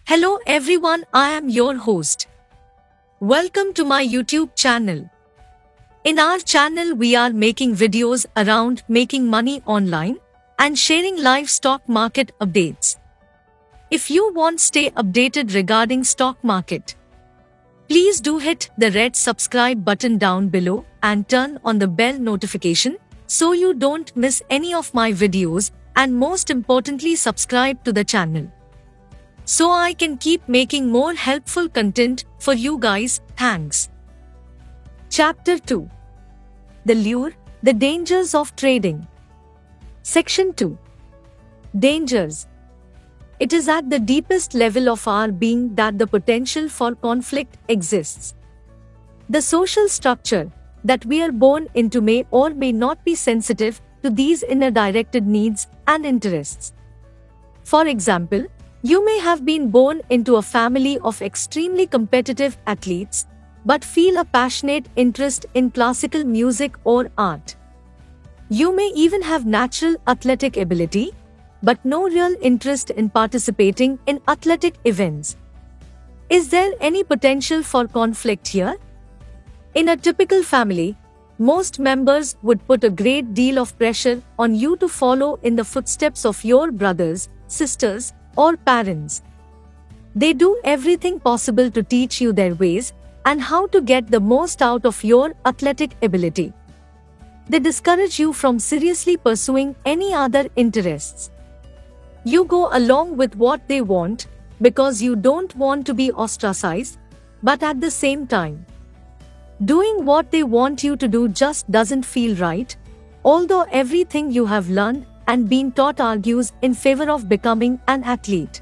Hello everyone, I am your host. Welcome to my YouTube channel. In our channel, we are making videos around making money online and sharing live stock market updates. If you want to stay updated regarding stock market, please do hit the red subscribe button down below and turn on the bell notification so you don't miss any of my videos, and most importantly subscribe to the channel so I can keep making more helpful content for you guys. Thanks. Chapter 2. The Lure, the Dangers of Trading. Section 2. Dangers. It is at the deepest level of our being that the potential for conflict exists. The social structure that we are born into may or may not be sensitive to these inner directed needs and interests. For example, you may have been born into a family of extremely competitive athletes, but feel a passionate interest in classical music or art. You may even have natural athletic ability, but no real interest in participating in athletic events. Is there any potential for conflict here? In a typical family, most members would put a great deal of pressure on you to follow in the footsteps of your brothers, sisters, or parents. They do everything possible to teach you their ways and how to get the most out of your athletic ability. They discourage you from seriously pursuing any other interests. You go along with what they want because you don't want to be ostracized, but at the same time, doing what they want you to do just doesn't feel right, although everything you have learned and been taught argues in favor of becoming an athlete.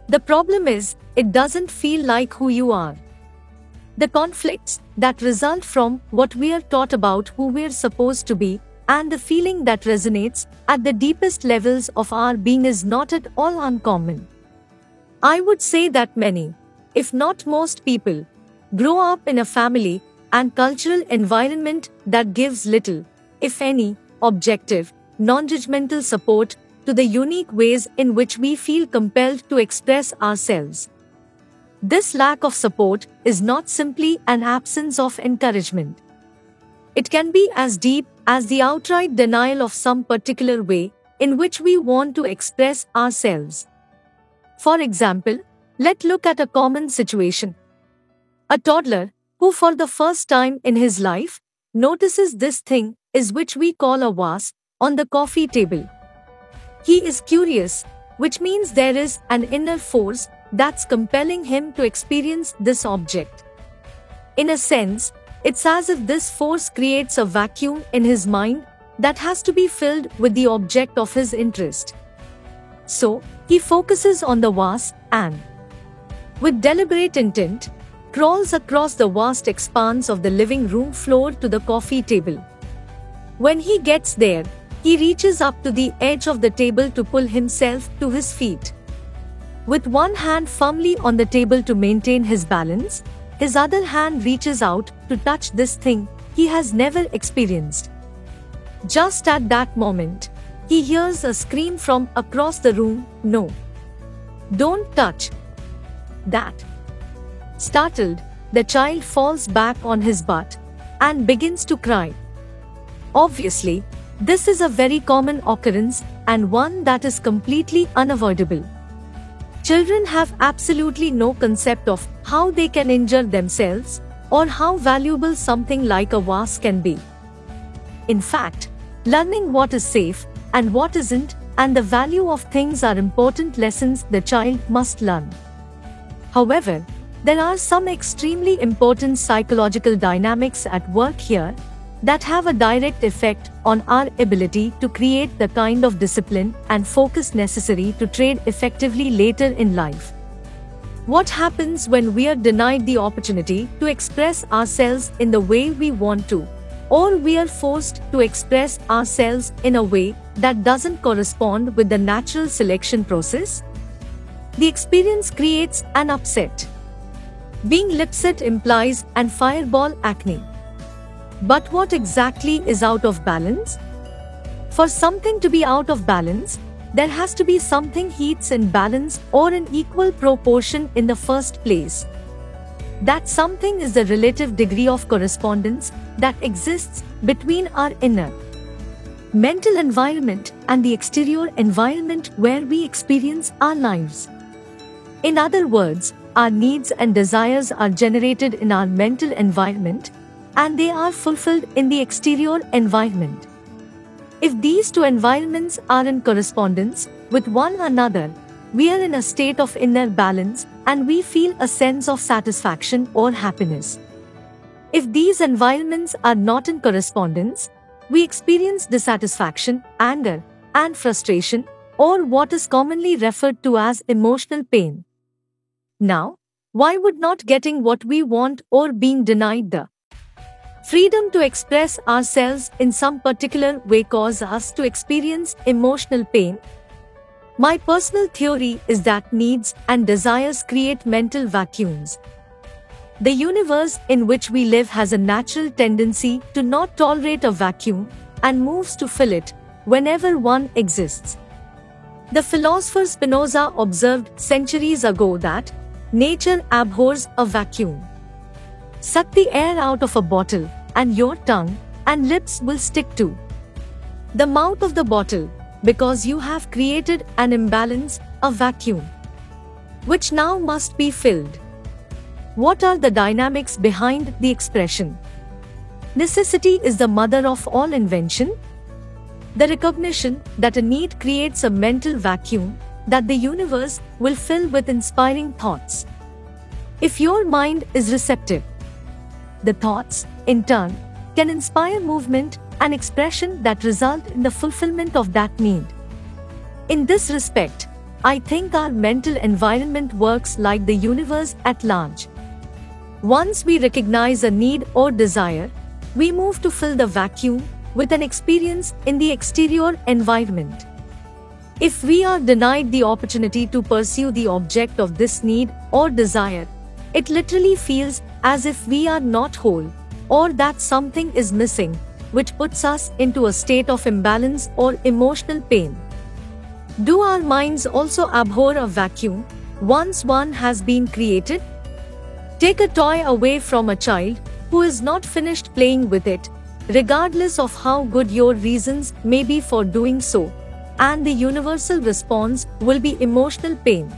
The problem is, it doesn't feel like who you are. The conflicts that result from what we are taught about who we're supposed to be and the feeling that resonates at the deepest levels of our being is not at all uncommon. I would say that many, if not most people, grow up in a family and cultural environment that gives little, if any, objective, non-judgmental support to the unique ways in which we feel compelled to express ourselves. This lack of support is not simply an absence of encouragement. It can be as deep as the outright denial of some particular way in which we want to express ourselves. For example, let's look at a common situation. A toddler who for the first time in his life notices this thing is which we call a vase on the coffee table. He is curious, which means there is an inner force that's compelling him to experience this object. In a sense, it's as if this force creates a vacuum in his mind that has to be filled with the object of his interest. So, he focuses on the vase and, with deliberate intent, crawls across the vast expanse of the living room floor to the coffee table. When he gets there, he reaches up to the edge of the table to pull himself to his feet. With one hand firmly on the table to maintain his balance, his other hand reaches out to touch this thing he has never experienced. Just at that moment, he hears a scream from across the room, "No! Don't touch that!" Startled, the child falls back on his butt and begins to cry. Obviously, this is a very common occurrence and one that is completely unavoidable. Children have absolutely no concept of how they can injure themselves or how valuable something like a vase can be. In fact, learning what is safe and what isn't and the value of things are important lessons the child must learn. However, there are some extremely important psychological dynamics at work here that have a direct effect on our ability to create the kind of discipline and focus necessary to trade effectively later in life. What happens when we are denied the opportunity to express ourselves in the way we want to, or we are forced to express ourselves in a way that doesn't correspond with the natural selection process? The experience creates an upset. Being lipset implies an fireball acne. But what exactly is out of balance? For something to be out of balance, there has to be something heats in balance or in equal proportion in the first place. That something is the relative degree of correspondence that exists between our inner mental environment and the exterior environment where we experience our lives. In other words, our needs and desires are generated in our mental environment, and they are fulfilled in the exterior environment. If these two environments are in correspondence with one another, we are in a state of inner balance and we feel a sense of satisfaction or happiness. If these environments are not in correspondence, we experience dissatisfaction, anger, and frustration, or what is commonly referred to as emotional pain. Now, why would not getting what we want or being denied the freedom to express ourselves in some particular way cause us to experience emotional pain? My personal theory is that needs and desires create mental vacuums. The universe in which we live has a natural tendency to not tolerate a vacuum and moves to fill it whenever one exists. The philosopher Spinoza observed centuries ago that nature abhors a vacuum. Suck the air out of a bottle, and your tongue and lips will stick to the mouth of the bottle, because you have created an imbalance, a vacuum, which now must be filled. What are the dynamics behind the expression? Necessity is the mother of all invention. The recognition that a need creates a mental vacuum that the universe will fill with inspiring thoughts. If your mind is receptive, the thoughts, in turn, can inspire movement and expression that result in the fulfillment of that need. In this respect, I think our mental environment works like the universe at large. Once we recognize a need or desire, we move to fill the vacuum with an experience in the exterior environment. If we are denied the opportunity to pursue the object of this need or desire, it literally feels as if we are not whole, or that something is missing, which puts us into a state of imbalance or emotional pain. Do our minds also abhor a vacuum once one has been created? Take a toy away from a child who is not finished playing with it, regardless of how good your reasons may be for doing so, and the universal response will be emotional pain.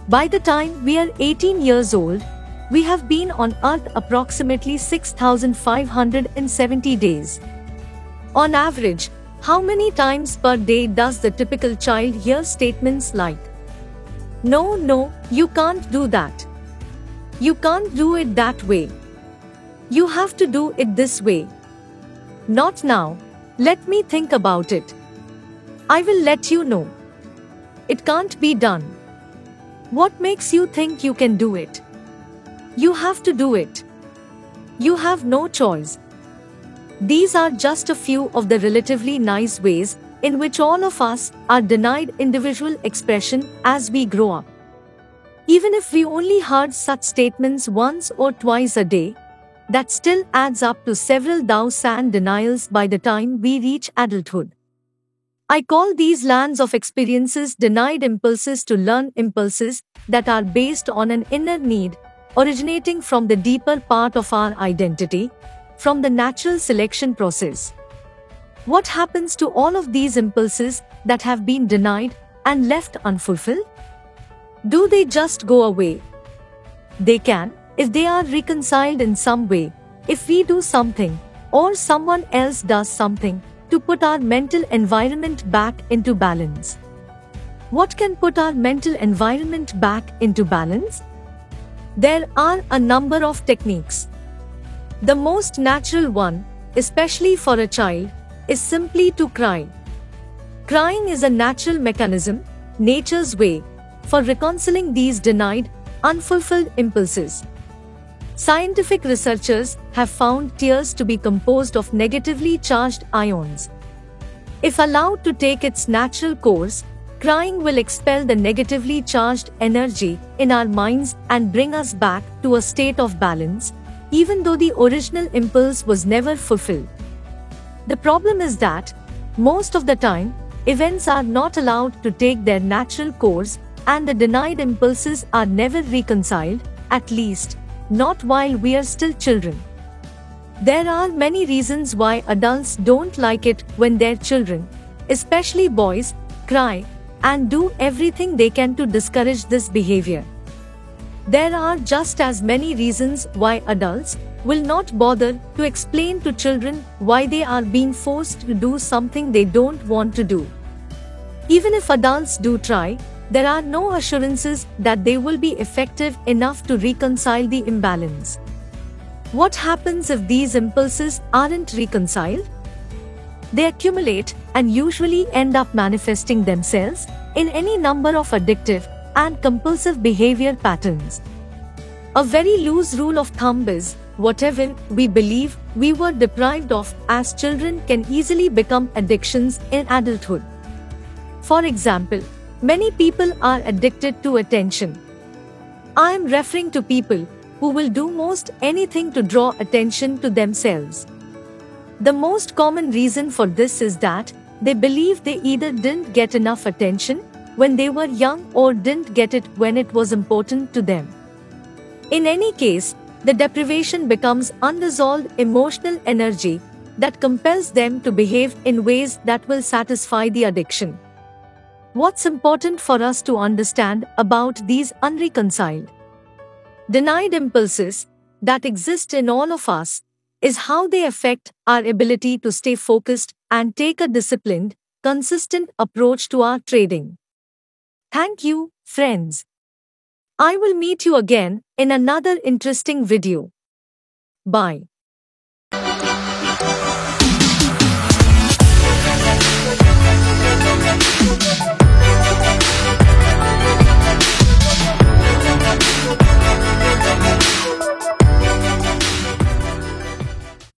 By the time we are 18 years old, we have been on Earth approximately 6,570 days. On average, how many times per day does the typical child hear statements like, "No, no, you can't do that. You can't do it that way. You have to do it this way. Not now. Let me think about it. I will let you know. It can't be done. What makes you think you can do it? You have to do it. You have no choice." These are just a few of the relatively nice ways in which all of us are denied individual expression as we grow up. Even if we only heard such statements once or twice a day, that still adds up to several thousand denials by the time we reach adulthood. I call these lands of experiences denied impulses to learn impulses that are based on an inner need, originating from the deeper part of our identity, from the natural selection process. What happens to all of these impulses that have been denied and left unfulfilled? Do they just go away? They can, if they are reconciled in some way, if we do something, or someone else does something, to put our mental environment back into balance. What can put our mental environment back into balance? There are a number of techniques. The most natural one, especially for a child, is simply to cry. Crying is a natural mechanism, nature's way, for reconciling these denied, unfulfilled impulses. Scientific researchers have found tears to be composed of negatively charged ions. If allowed to take its natural course, crying will expel the negatively charged energy in our minds and bring us back to a state of balance, even though the original impulse was never fulfilled. The problem is that, most of the time, events are not allowed to take their natural course, and the denied impulses are never reconciled, at least, not while we are still children. There are many reasons why adults don't like it when their children, especially boys, cry and do everything they can to discourage this behavior. There are just as many reasons why adults will not bother to explain to children why they are being forced to do something they don't want to do. Even if adults do try, there are no assurances that they will be effective enough to reconcile the imbalance. What happens if these impulses aren't reconciled? They accumulate and usually end up manifesting themselves in any number of addictive and compulsive behavior patterns. A very loose rule of thumb is, whatever we believe we were deprived of as children can easily become addictions in adulthood. For example, many people are addicted to attention. I am referring to people who will do most anything to draw attention to themselves. The most common reason for this is that they believe they either didn't get enough attention when they were young or didn't get it when it was important to them. In any case, the deprivation becomes unresolved emotional energy that compels them to behave in ways that will satisfy the addiction. What's important for us to understand about these unreconciled, denied impulses that exist in all of us is how they affect our ability to stay focused and take a disciplined, consistent approach to our trading. Thank you, friends. I will meet you again in another interesting video. Bye.